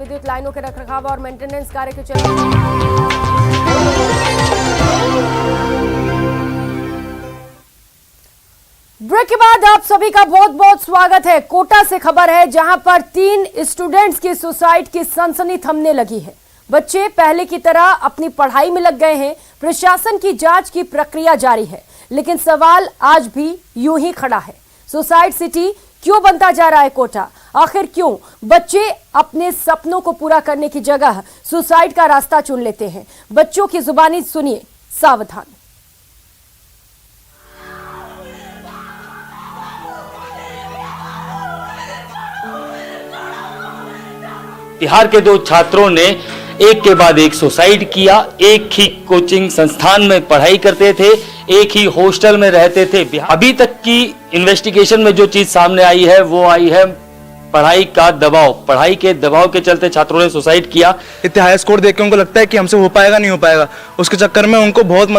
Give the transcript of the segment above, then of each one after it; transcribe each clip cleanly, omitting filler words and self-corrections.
विद्युत लाइनों के रखरखाव और मेंटेनेंस कार्य के चलते ब्रेक के बाद आप सभी का बहुत बहुत स्वागत है। कोटा से खबर है जहां पर 3 स्टूडेंट्स की सुसाइड की सनसनी थमने लगी है। बच्चे पहले की तरह अपनी पढ़ाई में लग गए हैं। प्रशासन की जांच की प्रक्रिया जारी है, लेकिन सवाल आज भी यूं ही खड़ा है। सुसाइड सिटी क्यों बनता जा रहा है कोटा? आखिर क्यों बच्चे अपने सपनों को पूरा करने की जगह सुसाइड का रास्ता चुन लेते हैं? बच्चों की जुबानी सुनिए, सावधान। बिहार के 2 छात्रों ने एक के बाद एक सुसाइड किया। एक ही कोचिंग संस्थान में पढ़ाई करते थे, एक ही हॉस्टल में रहते थे। अभी तक की इन्वेस्टिगेशन में जो चीज सामने आई है वो आई है पढ़ाई का दबाव। पढ़ाई के दबाव के चलते छात्रों ने सुसाइड किया। इतने हाई स्कोर देख के उनको लगता है कि हमसे हो पाएगा नहीं हो पाएगा, उसके चक्कर में उनको बहुत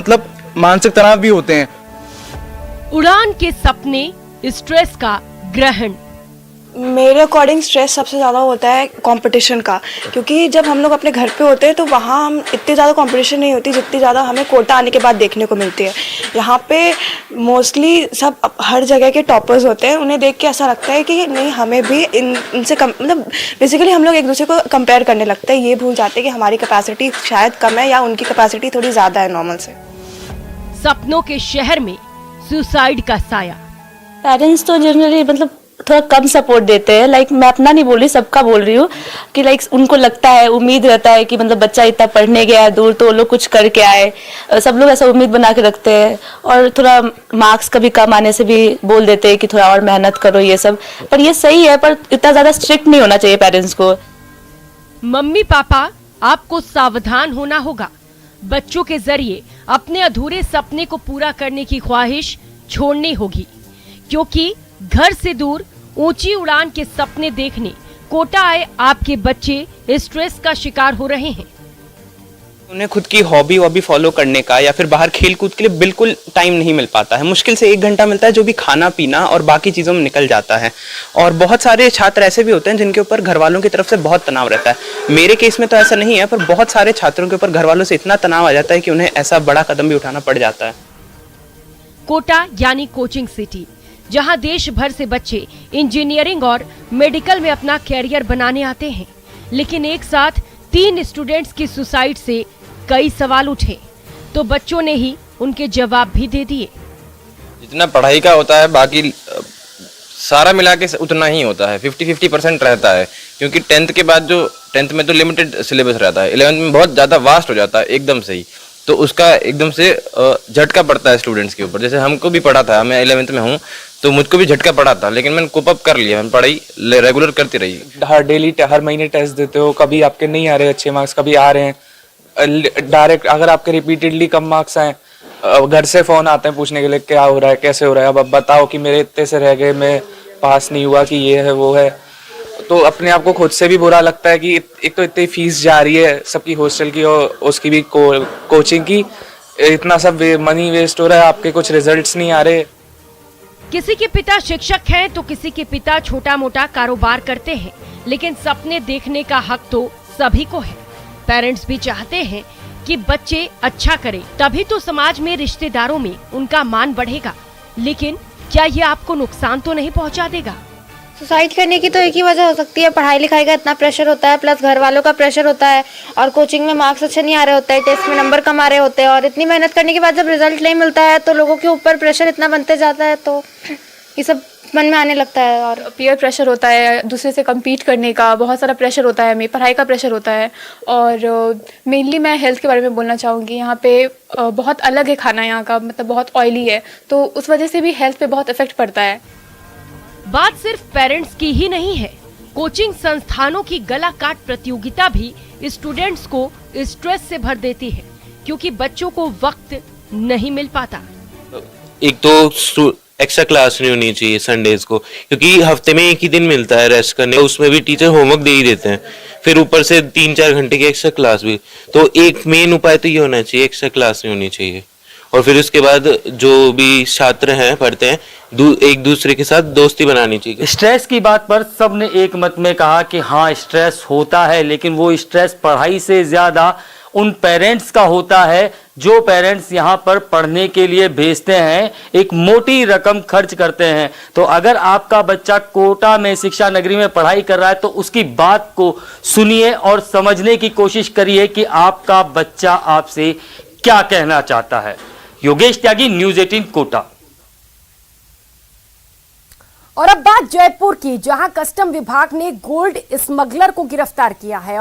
मानसिक तनाव भी होते हैं। उड़ान के सपने, स्ट्रेस का ग्रहण। मेरे अकॉर्डिंग स्ट्रेस सबसे ज़्यादा होता है कंपटीशन का, क्योंकि जब हम लोग अपने घर पे होते हैं तो वहाँ हम इतनी ज़्यादा कंपटीशन नहीं होती जितनी ज़्यादा हमें कोटा आने के बाद देखने को मिलती है। यहाँ पे मोस्टली सब हर जगह के टॉपर्स होते हैं, उन्हें देख के ऐसा लगता है कि नहीं हमें भी इनसे कम, मतलब बेसिकली हम लोग एक दूसरे को कंपेयर करने लगते हैं। ये भूल जाते हैं कि हमारी कैपेसिटी शायद कम है या उनकी कैपेसिटी थोड़ी ज़्यादा है नॉर्मल से। सपनों के शहर में सुसाइड का साया। पेरेंट्स तो जनरली थोड़ा कम सपोर्ट देते हैं। मैं अपना नहीं बोल रही, सबका बोल रही हूँ कि उनको लगता है, उम्मीद रहता है कि बच्चा इतना पढ़ने गया है दूर तो वो लोग कुछ करके आए। सब लोग ऐसा उम्मीद बना के रखते हैं और थोड़ा मार्क्स कभी कम आने से भी बोल देते हैं कि थोड़ा और मेहनत करो ये सब। पर ये सही है, पर इतना ज्यादा स्ट्रिक्ट नहीं होना चाहिए पेरेंट्स को। मम्मी पापा, आपको सावधान होना होगा। बच्चों के जरिए अपने अधूरे सपने को पूरा करने की ख्वाहिश छोड़नी होगी, क्योंकि घर से दूर ऊंची उड़ान के सपने देखने कोटा आए आपके बच्चे स्ट्रेस का शिकार हो रहे हैं। उन्हें खुद की हॉबी फॉलो करने का या फिर बाहर खेल कूद के लिए बिल्कुल टाइम नहीं मिल पाता है। मुश्किल से 1 घंटा मिलता है, जो भी खाना पीना और बाकी चीज़ों में निकल जाता है। और बहुत सारे छात्र ऐसे भी होते हैं जिनके ऊपर घर वालों की तरफ से बहुत तनाव रहता है। मेरे केस में तो ऐसा नहीं है, पर बहुत सारे छात्रों के ऊपर घर वालों से इतना तनाव आ जाता है कि उन्हें ऐसा बड़ा कदम भी उठाना पड़ जाता है। कोटा यानी कोचिंग सिटी, जहां देश भर से बच्चे इंजीनियरिंग और मेडिकल में अपना कैरियर बनाने आते हैं, लेकिन एक साथ 3 स्टूडेंट्स की सुसाइड से कई सवाल उठे, तो बच्चों ने ही उनके जवाब भी दे दिए। जितना पढ़ाई का होता है बाकी सारा मिला के उतना ही होता है, 50-50% रहता है। क्योंकि 10th के बाद जो 10th में तो लिमिटेड सिलेबस रहता है, 11th में बहुत ज़्यादा वास्ट हो जाता है एकदम से ही, तो उसका एकदम से झटका पड़ता है स्टूडेंट्स के ऊपर। जैसे हमको भी पढ़ा था, मैं 11th में हूँ तो मुझको भी झटका पड़ा था, लेकिन मैंने कोप अप कर लिया, मैंने पढ़ाई रेगुलर करती रही। हर महीने टेस्ट देते हो, कभी आपके नहीं आ रहे अच्छे मार्क्स, कभी आ रहे हैं डायरेक्ट। अगर आपके रिपीटेडली कम मार्क्स आए, घर से फ़ोन आते हैं पूछने के लिए क्या हो रहा है, कैसे हो रहा है, अब बताओ कि मेरे इतने से रह गए, मैं पास नहीं हुआ, कि ये है वो है। तो अपने आप को खुद से भी बुरा लगता है कि एक तो इतनी फीस जा रही है सबकी, हॉस्टल की और उसकी भी कोचिंग की, इतना सब मनी वेस्ट हो रहा है, आपके कुछ रिजल्ट्स नहीं आ रहे। किसी के पिता शिक्षक हैं तो किसी के पिता छोटा मोटा कारोबार करते हैं, लेकिन सपने देखने का हक तो सभी को है। पेरेंट्स भी चाहते हैं कि बच्चे अच्छा करें, तभी तो समाज में, रिश्तेदारों में उनका मान बढ़ेगा। लेकिन क्या ये आपको नुकसान तो नहीं पहुंचा देगा? सुसाइड करने की तो एक ही वजह हो सकती है, पढ़ाई लिखाई का इतना प्रेशर होता है, प्लस घर वालों का प्रेशर होता है, और कोचिंग में मार्क्स अच्छे नहीं आ रहे होते हैं, टेस्ट में नंबर कम आ रहे होते हैं, और इतनी मेहनत करने के बाद जब रिजल्ट नहीं मिलता है तो लोगों के ऊपर प्रेशर इतना बनते जाता है, तो ये सब मन में आने लगता है। और पीयर प्रेशर होता है, दूसरे से कम्पीट करने का बहुत सारा प्रेशर होता है, हमें पढ़ाई का प्रेशर होता है। और मेनली मैं हेल्थ के बारे में बोलना चाहूँगी। यहाँ पे बहुत अलग है खाना, यहाँ का बहुत ऑयली है, तो उस वजह से भी हेल्थ पे बहुत इफेक्ट पड़ता है। बात सिर्फ पेरेंट्स की ही नहीं है, कोचिंग संस्थानों की गला काट प्रतियोगिता भी स्टूडेंट्स को स्ट्रेस से भर देती है, क्योंकि बच्चों को वक्त नहीं मिल पाता। एक तो एक्स्ट्रा क्लास नहीं होनी चाहिए संडेज को, क्योंकि हफ्ते में एक ही दिन मिलता है रेस्ट करने, उसमें भी टीचर होमवर्क दे ही देते हैं, फिर ऊपर से 3-4 घंटे की एक्स्ट्रा क्लास भी। तो एक मेन उपाय तो ये होना चाहिए, एक्स्ट्रा क्लास नहीं होनी चाहिए। और फिर उसके बाद जो भी छात्र हैं पढ़ते हैं एक दूसरे के साथ दोस्ती बनानी चाहिए। स्ट्रेस की बात पर सबने एक मत में कहा कि हाँ स्ट्रेस होता है, लेकिन वो स्ट्रेस पढ़ाई से ज्यादा उन पेरेंट्स का होता है जो पेरेंट्स यहाँ पर पढ़ने के लिए भेजते हैं, एक मोटी रकम खर्च करते हैं। तो अगर आपका बच्चा कोटा में शिक्षा नगरी में पढ़ाई कर रहा है तो उसकी बात को सुनिए और समझने की कोशिश करिए कि आपका बच्चा आपसे क्या कहना चाहता है। योगेश त्यागी, न्यूज़ 18 कोटा। और अब बात जयपुर की, जहां कस्टम विभाग ने गोल्ड स्मगलर को गिरफ्तार किया है।